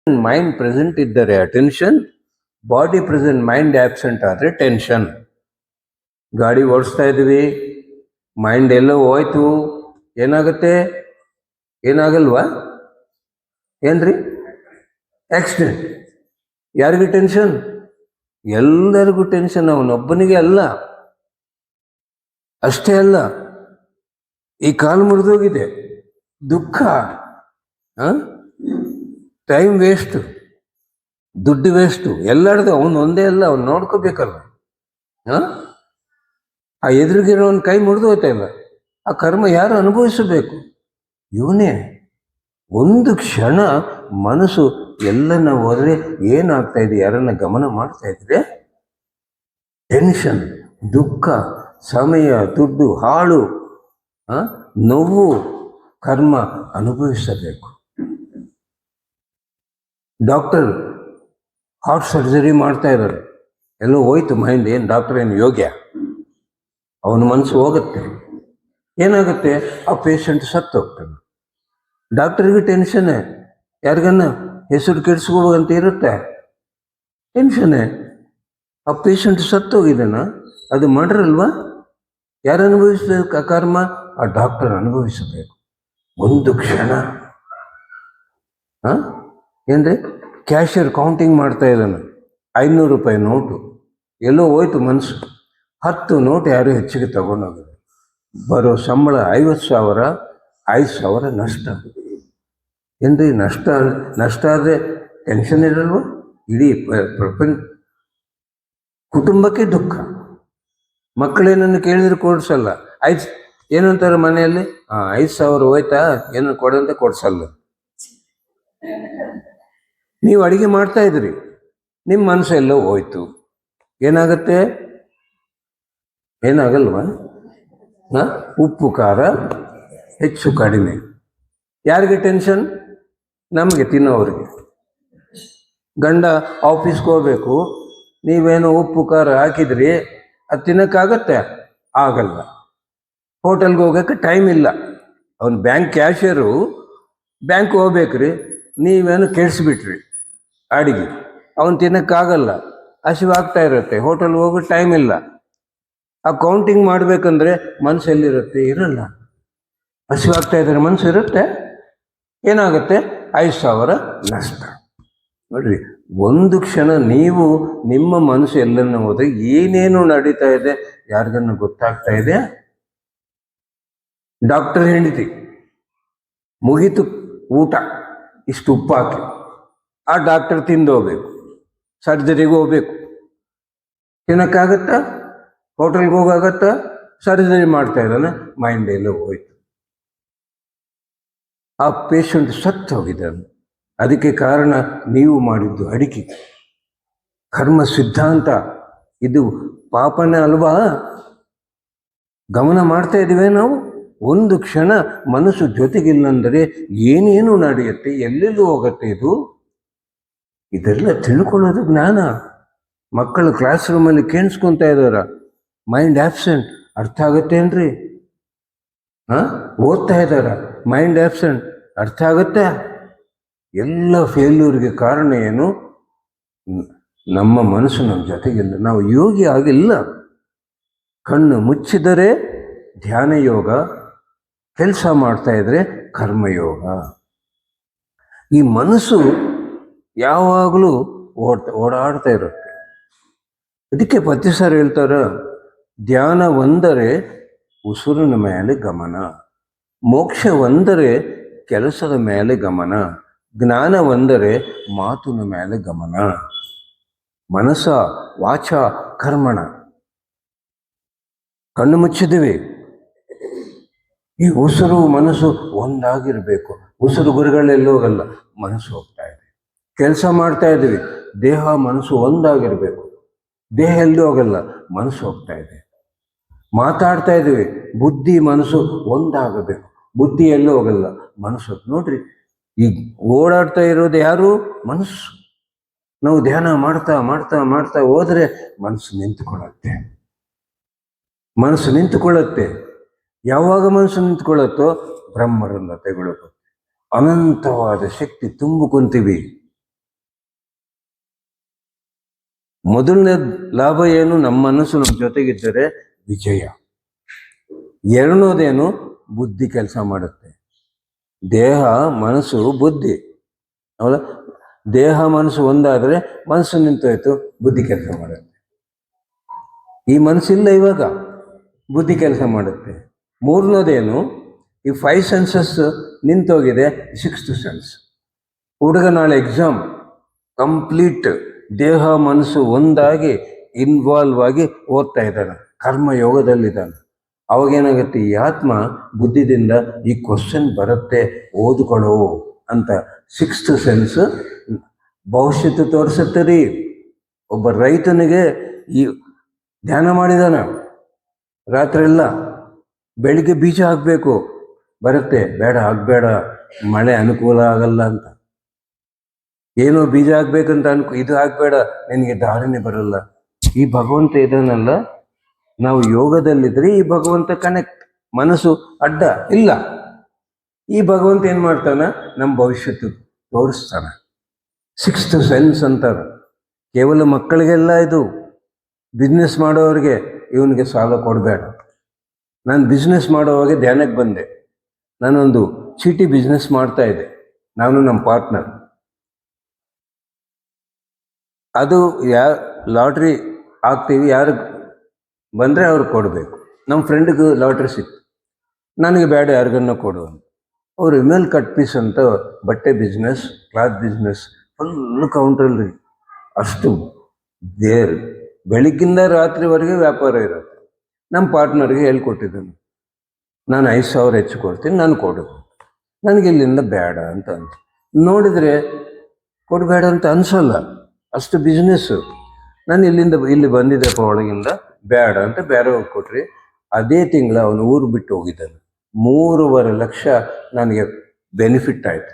Mind present ಇದ್ದರೆ attention, body present mind absent ಆದರೆ tension. ಗಾಡಿ ಓಡಿಸ್ತಾ ಇದ್ವಿ, ಮೈಂಡ್ ಎಲ್ಲೋ ಹೋಯ್ತು, ಏನಾಗುತ್ತೆ? ಏನಾಗಲ್ವಾ? ಏನ್ರಿ? ಆಕ್ಸಿಡೆಂಟ್. ಯಾರಿಗೂ ಟೆನ್ಷನ್? ಎಲ್ಲರಿಗೂ ಟೆನ್ಷನ್. ಅವನೊಬ್ಬನಿಗೆ ಅಲ್ಲ. ಅಷ್ಟೇ ಅಲ್ಲ, ಈ ಕಾಲು ಮುರಿದೋಗಿದೆ, ದುಃಖ, ಟೈಮ್ ವೇಸ್ಟು, ದುಡ್ಡು ವೇಸ್ಟು, ಎಲ್ಲರದು. ಅವನು ಒಂದೇ ಅಲ್ಲ, ಅವ್ನು ನೋಡ್ಕೋಬೇಕಲ್ಲ. ಆ ಎದುರಿಗಿರೋನ್ ಕೈ ಮುರಿದು ಹೋಯ್ತಲ್ಲ, ಆ ಕರ್ಮ ಯಾರು ಅನುಭವಿಸಬೇಕು? ಇವನೇ. ಒಂದು ಕ್ಷಣ ಮನಸ್ಸು ಎಲ್ಲನ ಹೋದ್ರೆ ಏನಾಗ್ತಾ ಇದೆ, ಯಾರನ್ನ ಗಮನ ಮಾಡ್ತಾ ಇದ್ರೆ ಟೆನ್ಷನ್, ದುಃಖ, ಸಮಯ, ದುಡ್ಡು, ಹಾಳು, ನೋವು, ಕರ್ಮ ಅನುಭವಿಸಬೇಕು. ಡಾಕ್ಟರ್ ಹಾರ್ಟ್ ಸರ್ಜರಿ ಮಾಡ್ತಾ ಇದ್ದಾರೆ, ಎಲ್ಲೋ ಹೋಯ್ತು ಮೈಂಡ್. ಏನು ಡಾಕ್ಟರ್ ಏನು ಯೋಗ್ಯ? ಅವನ ಮನಸ್ಸು ಹೋಗುತ್ತೆ, ಏನಾಗುತ್ತೆ? ಆ ಪೇಷಂಟ್ ಸತ್ತು ಹೋಗ್ತಾನೆ. ಡಾಕ್ಟರ್ಗೆ ಟೆನ್ಷನ್ನೇ, ಯಾರಿಗನ್ನ ಹೆಸರು ಕೆಡಿಸ್ಕೋಬೇಕಂತ ಇರುತ್ತೆ, ಟೆನ್ಷನ್ನೇ. ಆ ಪೇಷಂಟ್ ಸತ್ತೋಗಿದ್ದಾನ, ಅದು ಮಾಡ್ರಲ್ವಾ? ಯಾರು ಅನುಭವಿಸ್ಬೇಕು ಆ ಕರ್ಮ? ಆ ಡಾಕ್ಟರ್ ಅನುಭವಿಸಬೇಕು. ಒಂದು ಕ್ಷಣ. ಏನ್ರಿ? ಕ್ಯಾಶಿಯರ್ ಕೌಂಟಿಂಗ್ ಮಾಡ್ತಾ ಇದ್ದಾನೆ, 500 ರೂಪಾಯಿ ನೋಟು, ಎಲ್ಲೋ ಹೋಯ್ತು ಮನಸ್ಸು. 10 ನೋಟು ಯಾರು ಹೆಚ್ಚಿಗೆ ತಗೊಂಡೋಗಿದೆ. ಬರೋ ಸಂಬಳ 50,000, 5,000 ನಷ್ಟ. ಏನ್ರಿ? ನಷ್ಟ ಆದರೆ ಟೆನ್ಷನ್ ಇರಲ್ವ? ಇಡೀ ಪ್ರಪಂಚ, ಕುಟುಂಬಕ್ಕೆ ದುಃಖ. ಮಕ್ಕಳೇನನ್ನು ಕೇಳಿದ್ರೆ ಕೊಡ್ಸಲ್ಲ. ಏನಂತಾರೆ ಮನೆಯಲ್ಲಿ? 5,000 ಹೋಯ್ತಾ, ಏನನ್ನು ಕೊಡಂತ ಕೊಡ್ಸಲ್ಲ. ನೀವು ಅಡಿಗೆ ಮಾಡ್ತಾ ಇದ್ರಿ, ನಿಮ್ಮ ಮನಸ್ಸೆಲ್ಲೋ ಹೋಯ್ತು, ಏನಾಗುತ್ತೆ? ಏನಾಗಲ್ವಾ? ಉಪ್ಪು ಖಾರ ಹೆಚ್ಚು ಕಡಿಮೆ. ಯಾರಿಗೆ ಟೆನ್ಷನ್? ನಮಗೆ, ತಿನ್ನೋರಿಗೆ. ಗಂಡ ಆಫೀಸ್ಗೆ ಹೋಗ್ಬೇಕು, ನೀವೇನೋ ಉಪ್ಪು ಖಾರ ಹಾಕಿದ್ರಿ, ಅದು ತಿನ್ನೋಕ್ಕಾಗತ್ತೆ? ಆಗಲ್ಲ. ಹೋಟೆಲ್ಗೆ ಹೋಗೋಕ್ಕೆ ಟೈಮ್ ಇಲ್ಲ. ಅವನು ಬ್ಯಾಂಕ್ ಕ್ಯಾಶಿಯರು, ಬ್ಯಾಂಕ್ ಹೋಗ್ಬೇಕ್ರಿ, ನೀವೇನು ಕೆಡಿಸ್ಬಿಟ್ರಿ ಅಡಿಗೆ, ಅವನು ತಿನ್ನೋಕ್ಕಾಗಲ್ಲ, ಹಸಿವಾಗ್ತಾ ಇರುತ್ತೆ, ಹೋಟೆಲ್ಗೆ ಹೋಗೋ ಟೈಮ್ ಇಲ್ಲ. ಆ ಕೌಂಟಿಂಗ್ ಮಾಡಬೇಕಂದ್ರೆ ಮನಸ್ಸು ಎಲ್ಲಿರುತ್ತೆ? ಇರಲ್ಲ. ಹಸಿವಾಗ್ತಾ ಇದ್ದಾರೆ, ಮನಸ್ಸು ಇರುತ್ತೆ, ಏನಾಗುತ್ತೆ? 5,000 ನಷ್ಟ. ನೋಡ್ರಿ, ಒಂದು ಕ್ಷಣ ನೀವು ನಿಮ್ಮ ಮನಸ್ಸು ಎಲ್ಲನ್ನು ಹೋದ್ರೆ ಏನೇನು ನಡೀತಾ ಇದೆ ಯಾರಿಗನ್ನ ಗೊತ್ತಾಗ್ತಾ ಇದೆ? ಡಾಕ್ಟರ್ ಹೆಂಡತಿ ಮುಗೀತು ಊಟ, ಇಷ್ಟು ಉಪ್ಪು ಹಾಕಿ, ಆ ಡಾಕ್ಟರ್ ತಿಂದು ಹೋಗ್ಬೇಕು, ಸರ್ಜರಿಗೆ ಹೋಗ್ಬೇಕು, ತಿನ್ನೋಕ್ಕಾಗತ್ತಾ? ಹೋಟೆಲ್ಗೆ ಹೋಗಾಗತ್ತಾ? ಸರ್ಜರಿ ಮಾಡ್ತಾ ಇದ್ದಾನೆ, ಮೈಂಡ್ ಎಲ್ಲೋ ಹೋಯ್ತು. ಆ ಪೇಷಂಟ್ ಸತ್ತು ಹೋಗಿದ್ದಾನೆ. ಅದಕ್ಕೆ ಕಾರಣ ನೀವು ಮಾಡಿದ್ದು ಅಡಿಕೆ. ಕರ್ಮ ಸಿದ್ಧಾಂತ ಇದು ಪಾಪನೇ ಅಲ್ವಾ? ಗಮನ ಮಾಡ್ತಾ ಇದ್ದೀವಿ ನಾವು. ಒಂದು ಕ್ಷಣ ಮನಸ್ಸು ಜೊತೆಗಿಲ್ಲಂದರೆ ಏನೇನು ನಡೆಯುತ್ತೆ, ಎಲ್ಲೆಲ್ಲೂ ಹೋಗುತ್ತೆ. ಇದೆಲ್ಲ ತಿಳ್ಕೊಳ್ಳೋದು ಜ್ಞಾನ. ಮಕ್ಕಳು ಕ್ಲಾಸ್ ರೂಮಲ್ಲಿ ಕೇಳಿಸ್ಕೊತಾ ಇದ್ದಾರ, ಮೈಂಡ್ ಆಬ್ಸೆಂಟ್. ಅರ್ಥ ಆಗುತ್ತೇನ್ರಿ? ಓದ್ತಾ ಇದ್ದಾರ, ಮೈಂಡ್ ಆಬ್ಸೆಂಟ್. ಅರ್ಥ ಆಗುತ್ತೆ? ಎಲ್ಲ ಫೇಲ್ಯೂರ್ಗೆ ಕಾರಣ ಏನು? ನಮ್ಮ ಮನಸ್ಸು ನಮ್ಮ ಜೊತೆಗಿಲ್ಲ, ನಾವು ಯೋಗಿ ಆಗಿಲ್ಲ. ಕಣ್ಣು ಮುಚ್ಚಿದರೆ ಧ್ಯಾನ ಯೋಗ, ಕೆಲಸ ಮಾಡ್ತಾ ಇದ್ರೆ ಕರ್ಮಯೋಗ. ಈ ಮನಸ್ಸು ಯಾವಾಗಲೂ ಓಡಾಡ್ತಾ ಇರುತ್ತೆ. ಅದಕ್ಕೆ ಪತಿ ಸರ್ ಹೇಳ್ತಾರ, ಧ್ಯಾನ ಒಂದರೆ ಉಸಿರಿನ ಮೇಲೆ ಗಮನ, ಮೋಕ್ಷ ಒಂದರೆ ಕೆಲಸದ ಮೇಲೆ ಗಮನ, ಜ್ಞಾನ ಒಂದರೆ ಮಾತಿನ ಮೇಲೆ ಗಮನ. ಮನಸ್ಸ ವಾಚ ಕರ್ಮಣ. ಕಣ್ಣು ಮುಚ್ಚಿದ್ದೀವಿ, ಈ ಉಸಿರು ಮನಸ್ಸು ಒಂದಾಗಿರಬೇಕು. ಉಸಿರು ಗುರುಗಳೆಲ್ಲ ಹೋಗಲ್ಲ, ಮನಸ್ಸು ಹೋಗ್ತಾ ಇದೆ. ಕೆಲಸ ಮಾಡ್ತಾ ಇದ್ದೀವಿ, ದೇಹ ಮನಸ್ಸು ಒಂದಾಗಿರಬೇಕು, ದೇಹ ಎಲ್ಲಿ ಹೋಗಲ್ಲ, ಮನಸ್ಸು ಹೋಗ್ತಾ ಇದೆ. ಮಾತಾಡ್ತಾ ಇದ್ದೀವಿ, ಬುದ್ಧಿ ಮನಸ್ಸು ಒಂದಾಗಬೇಕು, ಬುದ್ಧಿ ಎಲ್ಲೂ ಹೋಗಲ್ಲ, ಮನಸ್ಸು. ನೋಡ್ರಿ, ಈಗ ಓಡಾಡ್ತಾ ಇರೋದು ಯಾರು? ಮನಸ್ಸು. ನಾವು ಧ್ಯಾನ ಮಾಡ್ತಾ ಮಾಡ್ತಾ ಮಾಡ್ತಾ ಹೋದ್ರೆ ಮನಸ್ಸು ನಿಂತುಕೊಳ್ಳುತ್ತೆ. ಮನಸ್ಸು ನಿಂತುಕೊಳ್ಳುತ್ತೆ. ಯಾವಾಗ ಮನಸ್ಸು ನಿಂತ್ಕೊಳ್ಳುತ್ತೋ ಬ್ರಹ್ಮರನ್ನ ತೆಗೊಳ್ಳುತ್ತೆ. ಅನಂತವಾದ ಶಕ್ತಿ ತುಂಬಿಕೊಂತೀವಿ. ಮೊದಲನೇ ಲಾಭ ಏನು? ನಮ್ಮ ಮನಸ್ಸು ನಮ್ಮ ಜೊತೆಗಿದ್ದರೆ ವಿಜಯ. ಎರಡನೇದೇನು? ಬುದ್ಧಿ ಕೆಲಸ ಮಾಡುತ್ತೆ. ದೇಹ ಮನಸ್ಸು ಬುದ್ಧಿ, ಹೌದಾ? ದೇಹ ಮನಸ್ಸು ಒಂದಾದರೆ ಮನಸ್ಸು ನಿಂತೋಯ್ತು, ಬುದ್ಧಿ ಕೆಲಸ ಮಾಡುತ್ತೆ. ಈ ಮನಸ್ಸಿಲ್ಲ ಇವಾಗ, ಬುದ್ಧಿ ಕೆಲಸ ಮಾಡುತ್ತೆ. ಮೂರನೇದೇನು? ಈ 5 ಸೆನ್ಸಸ್ ನಿಂತೋಗಿದೆ, 6th ಸೆನ್ಸ್. ಹುಡುಗ ನಾಳೆ ಎಕ್ಸಾಮ್ ಕಂಪ್ಲೀಟ್ ದೇಹ ಮನಸ್ಸು ಒಂದಾಗಿ ಇನ್ವಾಲ್ವ್ ಆಗಿ ಓದ್ತಾ ಇದ್ದಾನೆ, ಕರ್ಮಯೋಗದಲ್ಲಿದ್ದಾನೆ. ಅವಾಗೇನಾಗುತ್ತೆ? ಈ ಆತ್ಮ ಬುದ್ಧಿದಿಂದ ಈ ಕ್ವಶನ್ ಬರುತ್ತೆ, ಓದ್ಕೊಳ್ಳೋ ಅಂತ 6th ಸೆನ್ಸ್ ಭವಿಷ್ಯತ್ತು ತೋರಿಸುತ್ತೆ ರೀ. ಒಬ್ಬ ರೈತನಿಗೆ ಈ ಧ್ಯಾನ ಮಾಡಿದಾನ ರಾತ್ರಿ ಎಲ್ಲ, ಬೆಳಿಗ್ಗೆ ಬೀಜ ಹಾಕಬೇಕು, ಬರುತ್ತೆ, ಬೇಡ ಆಗಬೇಡ, ಮಳೆ ಅನುಕೂಲ ಆಗಲ್ಲ ಅಂತ. ಏನೋ ಬೀಜ ಹಾಕ್ಬೇಕಂತ ಇದು ಹಾಕ್ಬೇಡ, ನಿನಗೆ ದಾರಿನೇ ಬರಲ್ಲ. ಈ ಭಗವಂತ ಇದನ್ನಲ್ಲ, ನಾವು ಯೋಗದಲ್ಲಿದ್ರೆ ಈ ಭಗವಂತ ಕನೆಕ್ಟ್, ಮನಸ್ಸು ಅಡ್ಡ ಇಲ್ಲ. ಈ ಭಗವಂತ ಏನು ಮಾಡ್ತಾನ? ನಮ್ಮ ಭವಿಷ್ಯತ್ತು ತೋರಿಸ್ತಾನೆ. 6th ಸೆನ್ಸ್ ಅಂತಾರೆ. ಕೇವಲ ಮಕ್ಕಳಿಗೆಲ್ಲ ಇದು. ಬಿಸ್ನೆಸ್ ಮಾಡೋರಿಗೆ ಇವನಿಗೆ ಸಾಲ ಕೊಡಬೇಡ. ನಾನು ಬಿಸ್ನೆಸ್ ಮಾಡೋವಾಗ ಧ್ಯಾನಕ್ಕೆ ಬಂದೆ. ನಾನೊಂದು ಚೀಟಿ ಬಿಸ್ನೆಸ್ ಮಾಡ್ತಾ ಇದ್ದೆ, ನಾನು ನಮ್ಮ ಪಾರ್ಟ್ನರ್. ಅದು ಲಾಟ್ರಿ ಹಾಕ್ತೀವಿ, ಯಾರು ಬಂದರೆ ಅವ್ರಿಗೆ ಕೊಡಬೇಕು. ನಮ್ಮ ಫ್ರೆಂಡಿಗೆ ಲಾಟ್ರಿ ಸಿಕ್ತು, ನನಗೆ ಬೇಡ, ಯಾರಿಗನ್ನ ಕೊಡು ಅಂತ. ಅವರು ಇಮೇಲ್ ಕಟ್ ಪೀಸ್ ಅಂತ ಬಟ್ಟೆ ಬಿಸ್ನೆಸ್, ಕ್ಲಾತ್ ಬಿಸ್ನೆಸ್, ಫುಲ್ ಕೌಂಟ್ರಲ್ಲಿ ಅಷ್ಟು ಬೆಳಿಗ್ಗಿಂದ ರಾತ್ರಿವರೆಗೆ ವ್ಯಾಪಾರ ಇರುತ್ತೆ. ನಮ್ಮ ಪಾರ್ಟ್ನರ್ಗೆ ಹೇಳ್ಕೊಟ್ಟಿದ್ದಾನೆ, ನಾನು 5,000 ಹೆಚ್ಚು ಕೊಡ್ತೀನಿ, ನಾನು ಕೊಡು. ನನಗೆ ಇಲ್ಲಿಂದ ಬೇಡ ಅಂತ ನೋಡಿದರೆ ಕೊಡಬೇಡ ಅಂತ ಅನಿಸಲ್ಲ, ಅಷ್ಟು ಬಿಸ್ನೆಸ್ಸು. ನಾನು ಇಲ್ಲಿ ಬಂದಿದ್ದೆಪ್ಪ ಒಳಗಿಂದ, ಬೇಡ ಅಂತ ಬೇರೆ ಹೋಗಿ ಕೊಟ್ರಿ. ಅದೇ ತಿಂಗಳ ಅವನು ಊರು ಬಿಟ್ಟು ಹೋಗಿದ್ದಾನೆ. 3.5 ಲಕ್ಷ ನನಗೆ ಬೆನಿಫಿಟ್ ಆಯಿತು.